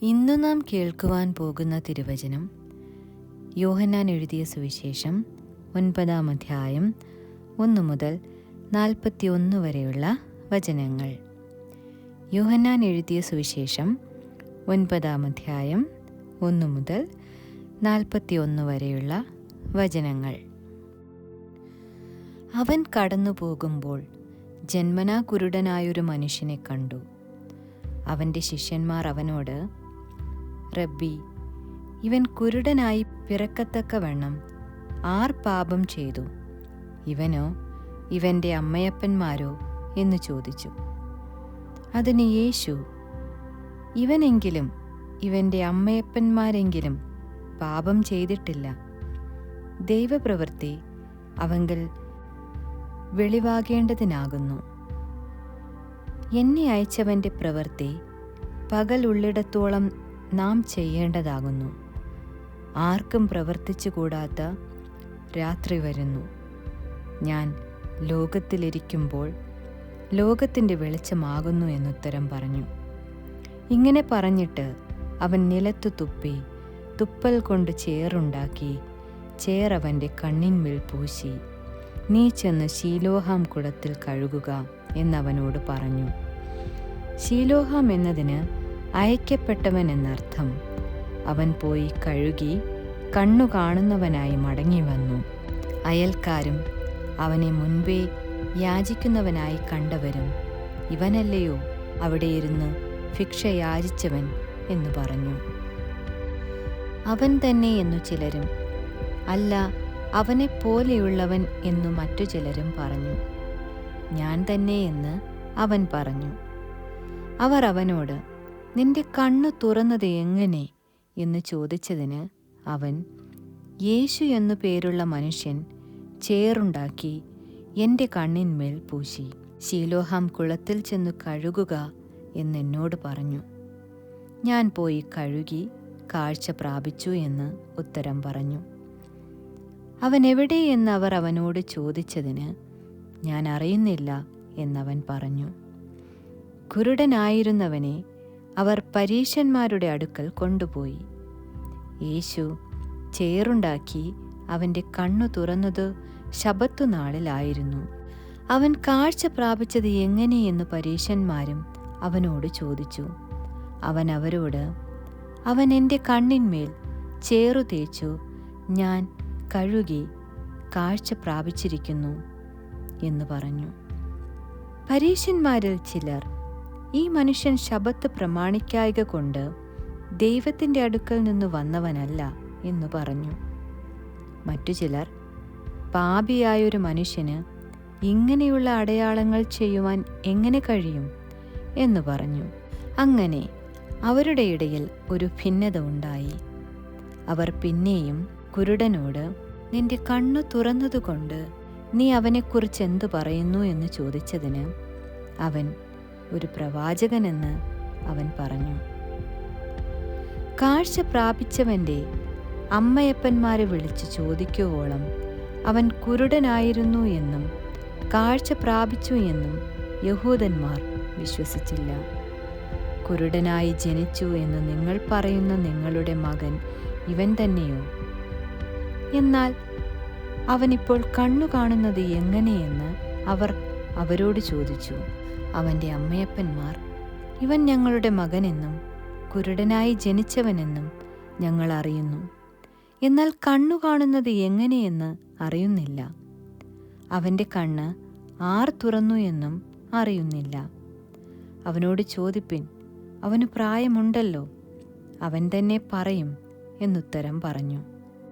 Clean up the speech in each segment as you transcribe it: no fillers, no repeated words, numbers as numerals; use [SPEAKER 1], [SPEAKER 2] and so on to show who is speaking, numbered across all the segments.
[SPEAKER 1] ഇന്നു നാം കേൾക്കുവാൻ പോകുന്ന തിരുവചനം യോഹന്നാൻ എഴുതിയ സുവിശേഷം 9-ാം അധ്യായം 1 മുതൽ 41 വരെയുള്ള വചനങ്ങൾ. യോഹന്നാൻ എഴുതിയ സുവിശേഷം 9-ാം അധ്യായം 1 മുതൽ 41 വരെയുള്ള വചനങ്ങൾ. അവൻ കടന്നു പോകുമ്പോൾ ജന്മനാ കുരുടനായൊരു മനുഷ്യനെ കണ്ടു. അവൻ്റെ ശിഷ്യന്മാർ അവനോട്, റബ്ബി, ഇവൻ കുരുടനായി പിറക്കത്തക്കവണ്ണം ആർ പാപം ചെയ്തു, ഇവനോ ഇവൻ്റെ അമ്മയപ്പന്മാരോ എന്നു ചോദിച്ചു. അതിന് യേശു, ഇവനെങ്കിലും ഇവൻ്റെ അമ്മയപ്പന്മാരെങ്കിലും പാപം ചെയ്തിട്ടില്ല. ദൈവപ്രവൃത്തി അവങ്കൽ വെളിവാകേണ്ടതിനാകുന്നു. എന്നെ അയച്ചവൻ്റെ പ്രവൃത്തി പകൽ ഉള്ളിടത്തോളം നാം ചെയ്യേണ്ടതാകുന്നു. ആർക്കും പ്രവർത്തിച്ചുകൂടാത്ത രാത്രി വരുന്നു. ഞാൻ ലോകത്തിലിരിക്കുമ്പോൾ ലോകത്തിൻ്റെ വെളിച്ചമാകുന്നു എന്നുത്തരം പറഞ്ഞു. ഇങ്ങനെ പറഞ്ഞിട്ട് അവൻ നിലത്തു തുപ്പി തുപ്പൽ കൊണ്ട് ചേറുണ്ടാക്കി ചേറവൻ്റെ കണ്ണിന്മേൽ പൂശി, നീ ചെന്ന് ശീലോഹാം കുളത്തിൽ കഴുകുക എന്നവനോട് പറഞ്ഞു. ശീലോഹാം എന്നതിന് അയക്കപ്പെട്ടവൻ എന്നർത്ഥം. അവൻ പോയി കഴുകി കണ്ണു കാണുന്നവനായി മടങ്ങി വന്നു. അയൽക്കാരും അവനെ മുൻപേ യാചിക്കുന്നവനായി കണ്ടവരും, ഇവനല്ലയോ അവിടെ ഇരുന്ന് ഭിക്ഷ യാചിച്ചവൻ എന്നു പറഞ്ഞു. അവൻ തന്നെ എന്നു ചിലരും, അല്ല അവനെപ്പോലെയുള്ളവൻ എന്നു മറ്റു ചിലരും പറഞ്ഞു. ഞാൻ തന്നെ എന്ന് അവൻ പറഞ്ഞു. അവർ അവനോട്, നിന്റെ കണ്ണു തുറന്നത് എങ്ങനെ എന്ന് ചോദിച്ചതിന് അവൻ, യേശു എന്നു പേരുള്ള മനുഷ്യൻ ചേറുണ്ടാക്കി എൻ്റെ കണ്ണിന്മേൽ പൂശി, ശീലോഹാം കുളത്തിൽ ചെന്നു കഴുകുക എന്നെന്നോട് പറഞ്ഞു. ഞാൻ പോയി കഴുകി കാഴ്ച പ്രാപിച്ചു എന്ന് ഉത്തരം പറഞ്ഞു. അവൻ എവിടെ എന്ന് അവർ അവനോട് ചോദിച്ചതിന് ഞാൻ അറിയുന്നില്ല എന്നവൻ പറഞ്ഞു. കുരുടനായിരുന്നവനെ അവർ പരീശന്മാരുടെ അടുക്കൽ കൊണ്ടുപോയി. യേശു ചേറുണ്ടാക്കി അവൻ്റെ കണ്ണു തുറന്നത് ശബത്തുനാളിലായിരുന്നു. അവൻ കാഴ്ച പ്രാപിച്ചത് എങ്ങനെയെന്ന് പരീശന്മാരും അവനോട് ചോദിച്ചു. അവൻ അവരോട്, അവൻ എൻ്റെ കണ്ണിന്മേൽ ചേറു തേച്ചു ഞാൻ കഴുകി കാഴ്ച പ്രാപിച്ചിരിക്കുന്നു എന്ന് പറഞ്ഞു. പരീശന്മാരിൽ ചിലർ, ഈ മനുഷ്യൻ ശബത്ത് പ്രമാണിക്കായ്ക കൊണ്ട് ദൈവത്തിൻ്റെ അടുക്കൽ നിന്ന് വന്നവനല്ല എന്നു പറഞ്ഞു. മറ്റു ചിലർ, പാപിയായൊരു മനുഷ്യന് ഇങ്ങനെയുള്ള അടയാളങ്ങൾ ചെയ്യുവാൻ എങ്ങനെ കഴിയും എന്നു പറഞ്ഞു. അങ്ങനെ അവരുടെ ഇടയിൽ ഒരു ഭിന്നത ഉണ്ടായി. അവർ പിന്നെയും കുരുടനോട്, നിന്റെ കണ്ണു തുറന്നതുകൊണ്ട് നീ അവനെക്കുറിച്ച് എന്തു പറയുന്നു എന്ന് ചോദിച്ചതിന് അവൻ, ഒരു പ്രവാചകനെന്ന് അവൻ പറഞ്ഞു. കാഴ്ച പ്രാപിച്ചവൻ്റെ അമ്മയപ്പന്മാരെ വിളിച്ച് ചോദിക്കുവോളം അവൻ കുരുടനായിരുന്നു എന്നും കാഴ്ച പ്രാപിച്ചു എന്നും യഹൂദന്മാർ വിശ്വസിച്ചില്ല. കുരുടനായി ജനിച്ചു എന്ന് നിങ്ങൾ പറയുന്ന നിങ്ങളുടെ മകൻ ഇവൻ തന്നെയോ? എന്നാൽ അവനിപ്പോൾ കണ്ണു കാണുന്നത് എങ്ങനെയെന്ന് അവർ അവരോട് ചോദിച്ചു. അവൻ്റെ അമ്മയപ്പന്മാർ, ഇവൻ ഞങ്ങളുടെ മകനെന്നും കുരുടനായി ജനിച്ചവനെന്നും ഞങ്ങൾ അറിയുന്നു, എന്നാൽ കണ്ണു കാണുന്നത് എങ്ങനെയെന്ന് അറിയുന്നില്ല. അവൻ്റെ കണ്ണ് ആർ തുറന്നു എന്നും അറിയുന്നില്ല. അവനോട് ചോദിപ്പിൻ, അവന് പ്രായമുണ്ടല്ലോ, അവൻ തന്നെ പറയും എന്നുത്തരം പറഞ്ഞു.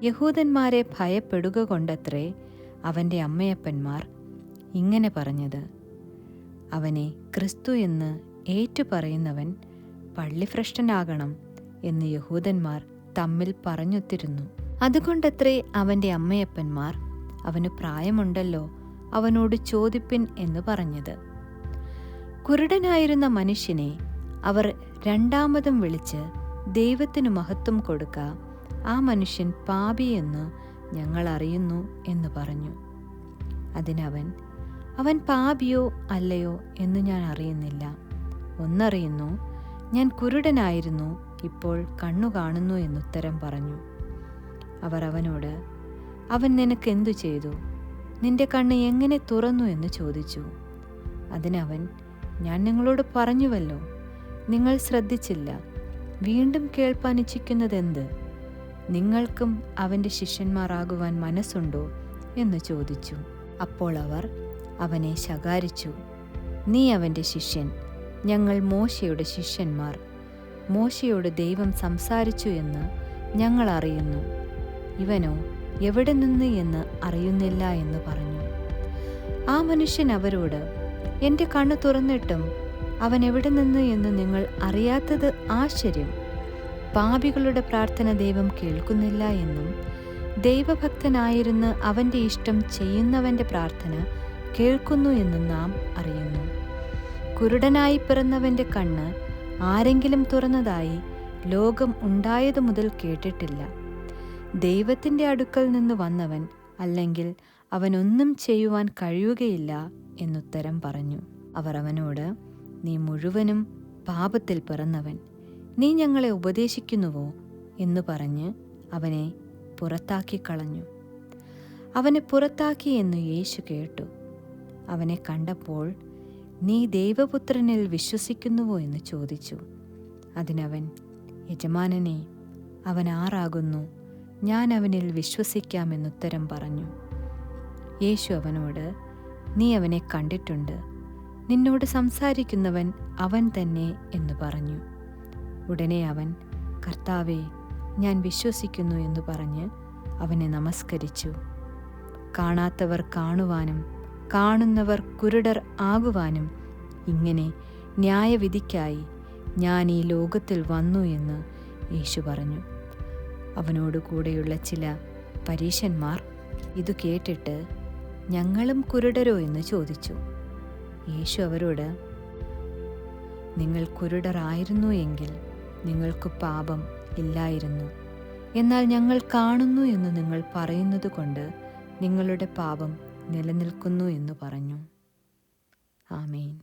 [SPEAKER 1] യഹൂദന്മാരെ ഭയപ്പെടുക കൊണ്ടത്രേ അവൻ്റെ അമ്മയപ്പന്മാർ ഇങ്ങനെ പറഞ്ഞത്. അവനെ ക്രിസ്തു എന്ന് ഏറ്റുപറയുന്നവൻ പള്ളിഭ്രഷ്ടനാകണം എന്ന് യഹൂദന്മാർ തമ്മിൽ പറഞ്ഞൊത്തിരുന്നു. അതുകൊണ്ടത്രേ അവൻ്റെ അമ്മയപ്പന്മാർ, അവന് പ്രായമുണ്ടല്ലോ, അവനോട് ചോദിപ്പിൻ എന്ന് പറഞ്ഞത്. കുരുടനായിരുന്ന മനുഷ്യനെ അവർ രണ്ടാമതും വിളിച്ച് ദൈവത്തിനു മഹത്വം കൊടുക്ക, ആ മനുഷ്യൻ പാപിയെന്ന് ഞങ്ങൾ അറിയുന്നു എന്ന് പറഞ്ഞു. അതിനവൻ, അവൻ പാപിയോ അല്ലയോ എന്ന് ഞാൻ അറിയുന്നില്ല. ഒന്നറിയുന്നു, ഞാൻ കുരുടനായിരുന്നു, ഇപ്പോൾ കണ്ണു കാണുന്നു എന്നുത്തരം പറഞ്ഞു. അവർ അവനോട്, അവൻ നിനക്ക് എന്തു ചെയ്തു? നിന്റെ കണ്ണ് എങ്ങനെ തുറന്നു എന്ന് ചോദിച്ചു. അതിനവൻ, ഞാൻ നിങ്ങളോട് പറഞ്ഞുവല്ലോ, നിങ്ങൾ ശ്രദ്ധിച്ചില്ല. വീണ്ടും കേൾപ്പാൻ ഇച്ഛിക്കുന്നതെന്ത്? നിങ്ങൾക്കും അവൻ്റെ ശിഷ്യന്മാരാകുവാൻ മനസ്സുണ്ടോ എന്ന് ചോദിച്ചു. അപ്പോൾ അവർ അവനെ ശകാരിച്ചു, നീ അവൻ്റെ ശിഷ്യൻ, ഞങ്ങൾ മോശയുടെ ശിഷ്യന്മാർ. മോശയോട് ദൈവം സംസാരിച്ചു എന്ന് ഞങ്ങൾ അറിയുന്നു, ഇവനോ എവിടെ നിന്ന് എന്ന് അറിയുന്നില്ല എന്ന് പറഞ്ഞു. ആ മനുഷ്യൻ അവരോട്, എൻ്റെ കണ്ണ് തുറന്നിട്ടും അവൻ എവിടെ നിന്ന് എന്ന് നിങ്ങൾ അറിയാത്തത് ആശ്ചര്യം. പാപികളുടെ പ്രാർത്ഥന ദൈവം കേൾക്കുന്നില്ല എന്നും ദൈവഭക്തനായിരുന്ന് അവൻ്റെ ഇഷ്ടം ചെയ്യുന്നവൻ്റെ പ്രാർത്ഥന കേൾക്കുന്നു എന്നും നാം അറിയുന്നു. കുരുടനായി പിറന്നവൻ്റെ കണ്ണ് ആരെങ്കിലും തുറന്നതായി ലോകം ഉണ്ടായതു മുതൽ കേട്ടിട്ടില്ല. ദൈവത്തിൻ്റെ അടുക്കൽ നിന്ന് വന്നവൻ അല്ലെങ്കിൽ അവനൊന്നും ചെയ്യുവാൻ കഴിയുകയില്ല എന്നുത്തരം പറഞ്ഞു. അവർ അവനോട്, നീ മുഴുവനും പാപത്തിൽ പിറന്നവൻ, നീ ഞങ്ങളെ ഉപദേശിക്കുന്നുവോ എന്ന് പറഞ്ഞ് അവനെ പുറത്താക്കി കളഞ്ഞു. അവനെ പുറത്താക്കി എന്ന് യേശു കേട്ടു. അവനെ കണ്ടപ്പോൾ, നീ ദൈവപുത്രനിൽ വിശ്വസിക്കുന്നുവോ എന്ന് ചോദിച്ചു. അതിനവൻ, യജമാനനെ, അവൻ ആരാകുന്നു? ഞാൻ അവനിൽ വിശ്വസിക്കാമെന്നുത്തരം പറഞ്ഞു. യേശു അവനോട്, നീ അവനെ കണ്ടിട്ടുണ്ട്, നിന്നോട് സംസാരിക്കുന്നവൻ അവൻ തന്നെ എന്ന് പറഞ്ഞു. ഉടനെ അവൻ, കർത്താവേ, ഞാൻ വിശ്വസിക്കുന്നു എന്ന് പറഞ്ഞ് അവനെ നമസ്കരിച്ചു. കാണാത്തവർ കാണുവാനും കാണുന്നവർ കുരുടർ ആകുവാനും ഇങ്ങനെ ന്യായവിധിക്കായി ഞാൻ ഈ ലോകത്തിൽ വന്നു എന്ന് യേശു പറഞ്ഞു. അവനോട് കൂടെയുള്ള ചില പരീശന്മാർ ഇതു കേട്ടിട്ട്, ഞങ്ങളും കുരുടരോ എന്ന് ചോദിച്ചു. യേശു അവരോട്, നിങ്ങൾ കുരുടരായിരുന്നു എങ്കിൽ നിങ്ങൾക്ക് പാപം ഇല്ലായിരുന്നു. എന്നാൽ ഞങ്ങൾ കാണുന്നു എന്ന് നിങ്ങൾ പറയുന്നത് കൊണ്ട് നിങ്ങളുടെ പാപം നിലനിൽക്കുന്നു എന്ന് പറഞ്ഞു. ആമേൻ.